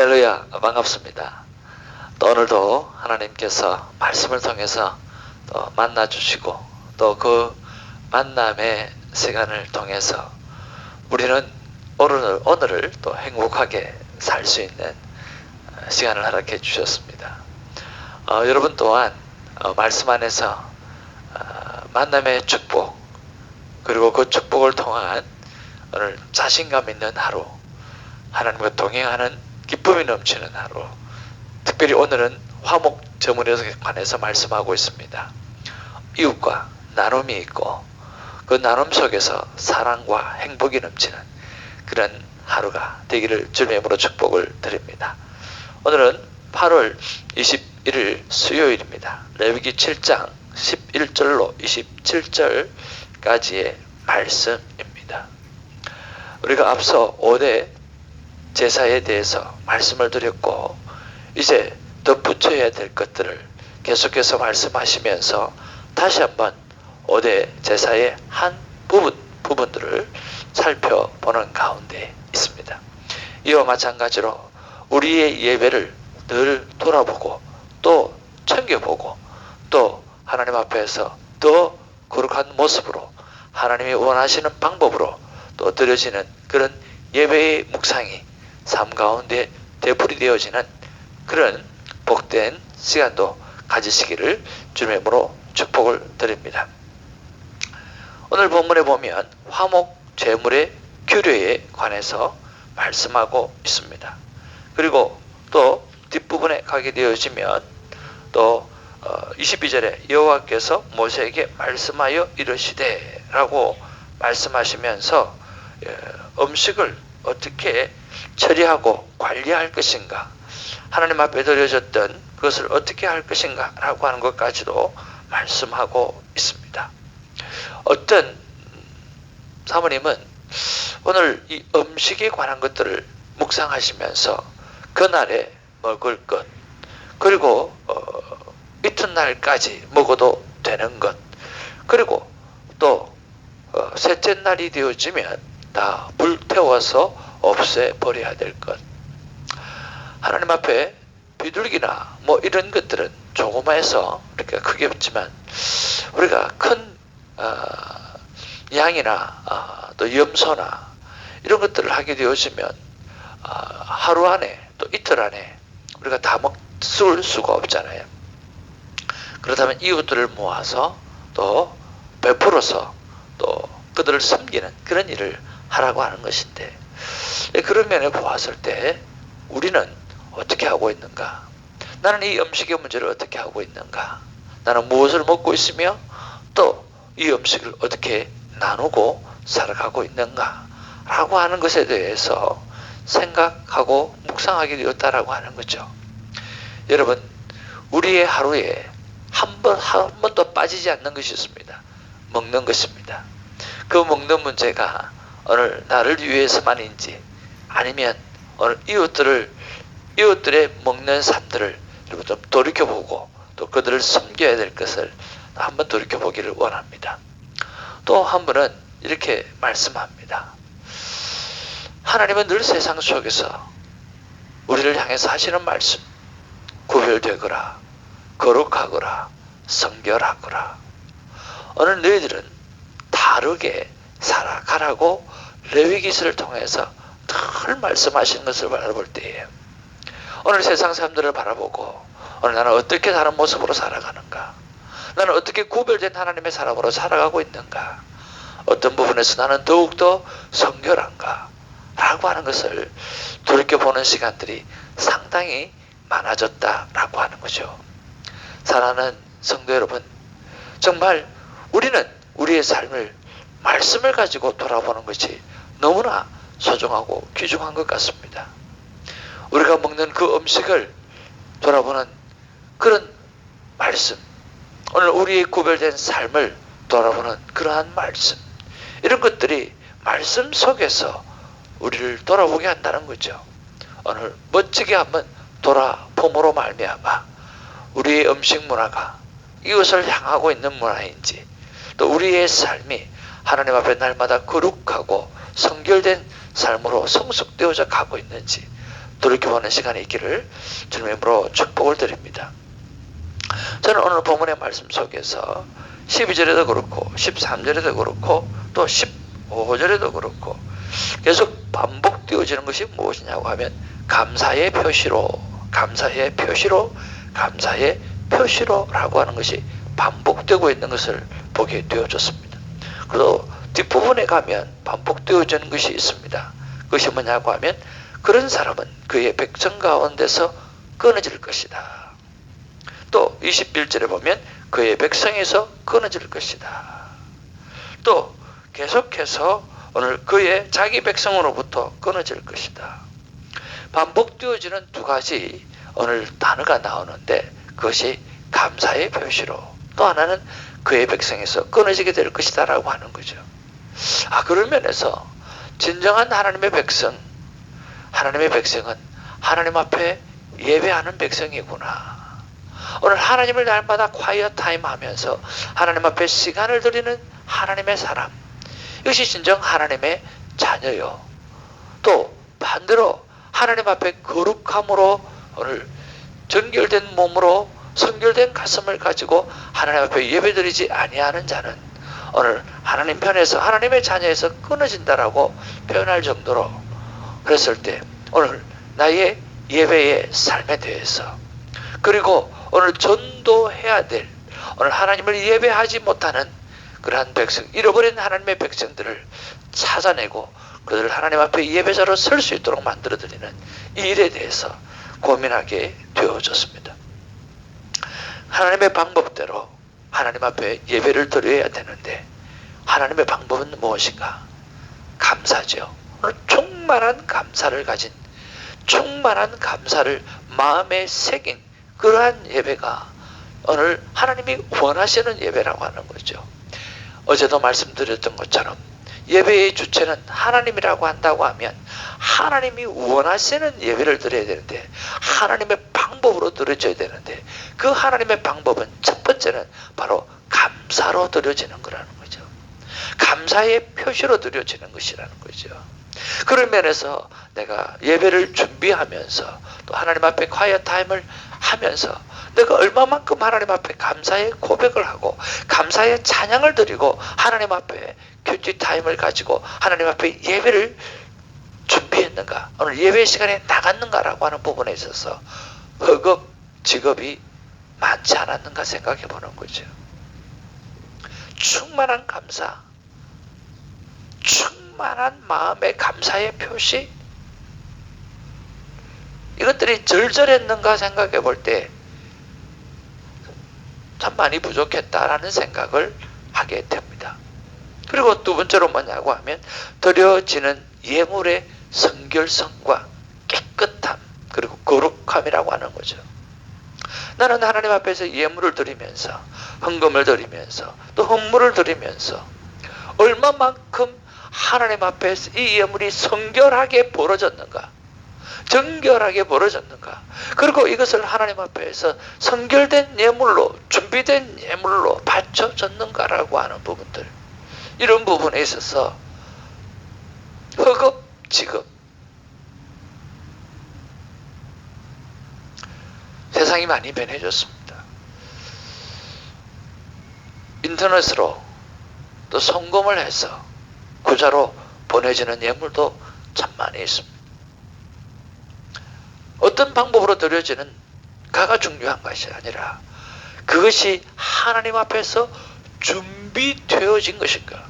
할렐루야, 반갑습니다. 또 오늘도 하나님께서 말씀을 통해서 또 만나주시고 또 그 만남의 시간을 통해서 우리는 오늘을 또 행복하게 살 수 있는 시간을 허락해 주셨습니다. 여러분 또한 말씀 안에서 만남의 축복, 그리고 그 축복을 통한 오늘 자신감 있는 하루, 하나님과 동행하는 기쁨이 넘치는 하루, 특별히 오늘은 화목제물에 관해서 말씀하고 있습니다. 이웃과 나눔이 있고 그 나눔 속에서 사랑과 행복이 넘치는 그런 하루가 되기를 주님의 이름으로 축복을 드립니다. 오늘은 8월 21일 수요일입니다. 레위기 7장 11절로 27절까지의 말씀입니다. 우리가 앞서 5대 제사에 대해서 말씀을 드렸고, 이제 덧붙여야 될 것들을 계속해서 말씀하시면서 다시 한번 5대 제사의 한 부분들을 살펴보는 가운데 있습니다. 이와 마찬가지로 우리의 예배를 늘 돌아보고 또 챙겨보고 또 하나님 앞에서 더 거룩한 모습으로 하나님이 원하시는 방법으로 또 드려지는 그런 예배의 묵상이 삶 가운데 되풀이 되어지는 그런 복된 시간도 가지시기를 주님의 이름으로 축복을 드립니다. 오늘 본문에 보면 화목제물의 규례에 관해서 말씀하고 있습니다. 그리고 또 뒷부분에 가게 되어지면 또 22절에 여호와께서 모세에게 말씀하여 이르시되 라고 말씀하시면서 음식을 어떻게 처리하고 관리할 것인가, 하나님 앞에 드려졌던 그것을 어떻게 할 것인가 라고 하는 것까지도 말씀하고 있습니다. 어떤 사모님은 오늘 이 음식에 관한 것들을 묵상하시면서 그날에 먹을 것, 그리고 이튿날까지 먹어도 되는 것, 그리고 또 셋째 날이 되어지면 다 불태워서 없애버려야 될 것, 하나님 앞에 비둘기나 뭐 이런 것들은 조그마해서 이렇게 크게 없지만 우리가 큰 양이나 또 염소나 이런 것들을 하게 되어지면 하루 안에 또 이틀 안에 우리가 다 먹을 수가 없잖아요. 그렇다면 이웃들을 모아서 또 베풀어서 또 그들을 섬기는 그런 일을 하라고 하는 것인데, 그런 면에 보았을 때 우리는 어떻게 하고 있는가? 나는 이 음식의 문제를 어떻게 하고 있는가? 나는 무엇을 먹고 있으며 또 이 음식을 어떻게 나누고 살아가고 있는가? 라고 하는 것에 대해서 생각하고 묵상하게 되었다라고 하는 거죠. 여러분, 우리의 하루에 한 번도 빠지지 않는 것이 있습니다. 먹는 것입니다. 그 먹는 문제가 오늘 나를 위해서만인지 아니면 오늘 이웃들의 먹는 삶들을 좀 돌이켜보고 또 그들을 섬겨야 될 것을 한번 돌이켜보기를 원합니다. 또 한 번은 이렇게 말씀합니다. 하나님은 늘 세상 속에서 우리를 향해서 하시는 말씀, 구별되거라, 거룩하거라, 성결하거라. 오늘 너희들은 다르게 살아가라고 레위기서를 통해서 늘 말씀하시는 것을 바라볼 때에 오늘 세상 사람들을 바라보고 오늘 나는 어떻게 다른 모습으로 살아가는가, 나는 어떻게 구별된 하나님의 사람으로 살아가고 있는가, 어떤 부분에서 나는 더욱더 성결한가 라고 하는 것을 돌이켜보는 시간들이 상당히 많아졌다라고 하는 거죠. 사랑하는 성도 여러분, 정말 우리는 우리의 삶을 말씀을 가지고 돌아보는 것이 너무나 소중하고 귀중한 것 같습니다. 우리가 먹는 그 음식을 돌아보는 그런 말씀, 오늘 우리의 구별된 삶을 돌아보는 그러한 말씀, 이런 것들이 말씀 속에서 우리를 돌아보게 한다는 거죠. 오늘 멋지게 한번 돌아봄으로 말미암아 우리의 음식 문화가 이것을 향하고 있는 문화인지, 또 우리의 삶이 하나님 앞에 날마다 거룩하고 성결된 삶으로 성숙되어져 가고 있는지 돌이켜보는 시간이 있기를 주님의 이름으로 축복을 드립니다. 저는 오늘 본문의 말씀 속에서 12절에도 그렇고 13절에도 그렇고 또 15절에도 그렇고 계속 반복되어지는 것이 무엇이냐고 하면 감사의 표시로 라고 하는 것이 반복되고 있는 것을 보게 되어졌습니다. 그리고 뒷부분에 가면 반복되어지는 것이 있습니다. 그것이 뭐냐고 하면 그런 사람은 그의 백성 가운데서 끊어질 것이다. 또 21절에 보면 그의 백성에서 끊어질 것이다. 또 계속해서 오늘 그의 자기 백성으로부터 끊어질 것이다. 반복되어지는 두 가지 오늘 단어가 나오는데 그것이 감사의 표시로 또 하나는 그의 백성에서 끊어지게 될 것이다 라고 하는 거죠. 그런 면에서 진정한 하나님의 백성은 하나님 앞에 예배하는 백성이구나. 오늘 하나님을 날마다 quiet 타임 하면서 하나님 앞에 시간을 드리는 하나님의 사람, 이것이 진정 하나님의 자녀요. 또 반대로 하나님 앞에 거룩함으로 오늘 정결된 몸으로 성결된 가슴을 가지고 하나님 앞에 예배드리지 아니하는 자는 오늘 하나님 편에서 하나님의 자녀에서 끊어진다라고 표현할 정도로 그랬을 때 오늘 나의 예배의 삶에 대해서 그리고 오늘 전도해야 될 오늘 하나님을 예배하지 못하는 그러한 백성, 잃어버린 하나님의 백성들을 찾아내고 그들을 하나님 앞에 예배자로 설 수 있도록 만들어드리는 이 일에 대해서 고민하게 되어졌습니다. 하나님의 방법대로 하나님 앞에 예배를 드려야 되는데 하나님의 방법은 무엇인가? 감사죠. 오늘 충만한 감사를 가진 충만한 감사를 마음에 새긴 그러한 예배가 오늘 하나님이 원하시는 예배라고 하는 거죠. 어제도 말씀드렸던 것처럼 예배의 주체는 하나님이라고 한다고 하면 하나님이 원하시는 예배를 드려야 되는데 하나님의 방법으로 드려져야 되는데 그 하나님의 방법은 첫 번째는 바로 감사로 드려지는 거라는 거죠. 감사의 표시로 드려지는 것이라는 거죠. 그런 면에서 내가 예배를 준비하면서 또 하나님 앞에 quiet 타임을 하면서 내가 얼마만큼 하나님 앞에 감사의 고백을 하고 감사의 찬양을 드리고 하나님 앞에 큐티 타임을 가지고 하나님 앞에 예배를 준비했는가, 오늘 예배 시간에 나갔는가라고 하는 부분에 있어서 허겁 지겁이 많지 않았는가 생각해 보는 거죠. 충만한 감사, 충만한 마음의 감사의 표시, 이것들이 절절했는가 생각해 볼 때 참 많이 부족했다라는 생각을 하게 됩니다. 그리고 두 번째로 뭐냐고 하면 드려지는 예물의 성결성과 깨끗함 그리고 거룩함이라고 하는 거죠. 나는 하나님 앞에서 예물을 드리면서 헌금을 드리면서 또 헌물을 드리면서 얼마만큼 하나님 앞에서 이 예물이 성결하게 벌어졌는가, 정결하게 벌어졌는가, 그리고 이것을 하나님 앞에서 성결된 예물로 준비된 예물로 바쳐졌는가라고 하는 부분들, 이런 부분에 있어서 허겁지겁 세상이 많이 변해졌습니다. 인터넷으로 또 송금을 해서 구자로 보내지는 예물도 참 많이 있습니다. 어떤 방법으로 드려지는 가가 중요한 것이 아니라 그것이 하나님 앞에서 준비되어진 것인가.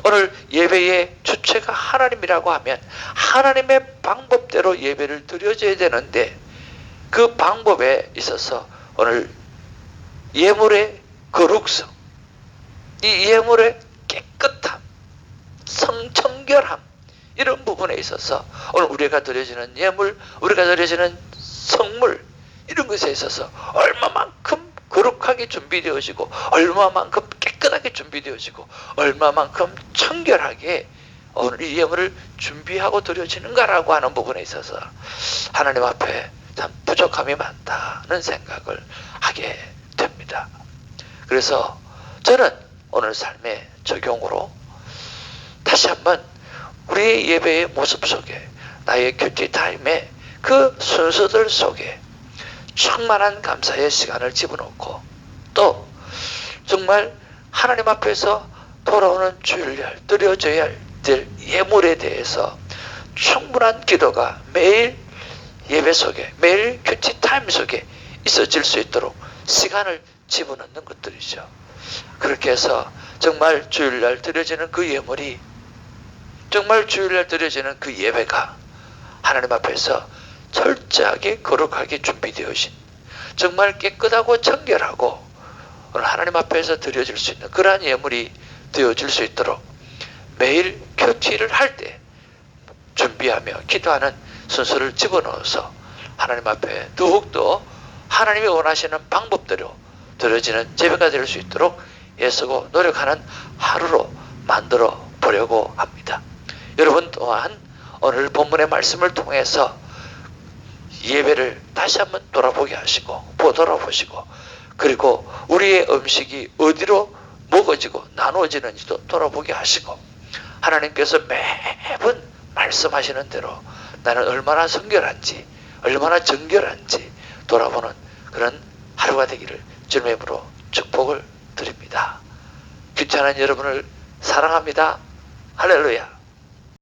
오늘 예배의 주체가 하나님이라고 하면 하나님의 방법대로 예배를 드려져야 되는데 그 방법에 있어서 오늘 예물의 거룩성, 이 예물의 깨끗함, 성청결함, 이런 부분에 있어서 오늘 우리가 드려지는 예물, 우리가 드려지는 성물, 이런 것에 있어서 얼마만큼 거룩하게 준비되어지고 얼마만큼 깨끗하게 준비되어지고 얼마만큼 청결하게 오늘 이 예물을 준비하고 드려지는가라고 하는 부분에 있어서 하나님 앞에 참 부족함이 많다는 생각을 하게 됩니다. 그래서 저는 오늘 삶의 적용으로 다시 한번 우리의 예배의 모습 속에 나의 큐티 타임에 그 순서들 속에 충만한 감사의 시간을 집어넣고 또 정말 하나님 앞에서 돌아오는 주일날 드려져야 될 예물에 대해서 충분한 기도가 매일 예배 속에 매일 큐티 타임 속에 있어질 수 있도록 시간을 집어넣는 것들이죠. 그렇게 해서 정말 주일날 드려지는 그 예물이 정말 주일날 드려지는 그 예배가 하나님 앞에서 철저하게 거룩하게 준비되어진 정말 깨끗하고 정결하고 하나님 앞에서 드려질 수 있는 그러한 예물이 되어질 수 있도록 매일 큐티를 할 때 준비하며 기도하는 순서를 집어넣어서 하나님 앞에 더욱더 하나님이 원하시는 방법대로 드려지는 예배가 될 수 있도록 애쓰고 노력하는 하루로 만들어 보려고 합니다. 여러분 또한 오늘 본문의 말씀을 통해서 예배를 다시 한번 돌아보게 하시고 돌아보시고 그리고 우리의 음식이 어디로 먹어지고 나누어지는지도 돌아보게 하시고 하나님께서 매번 말씀하시는 대로 나는 얼마나 성결한지 얼마나 정결한지 돌아보는 그런 하루가 되기를 주님의 이름으로 축복을 드립니다. 귀찮은 여러분을 사랑합니다. 할렐루야.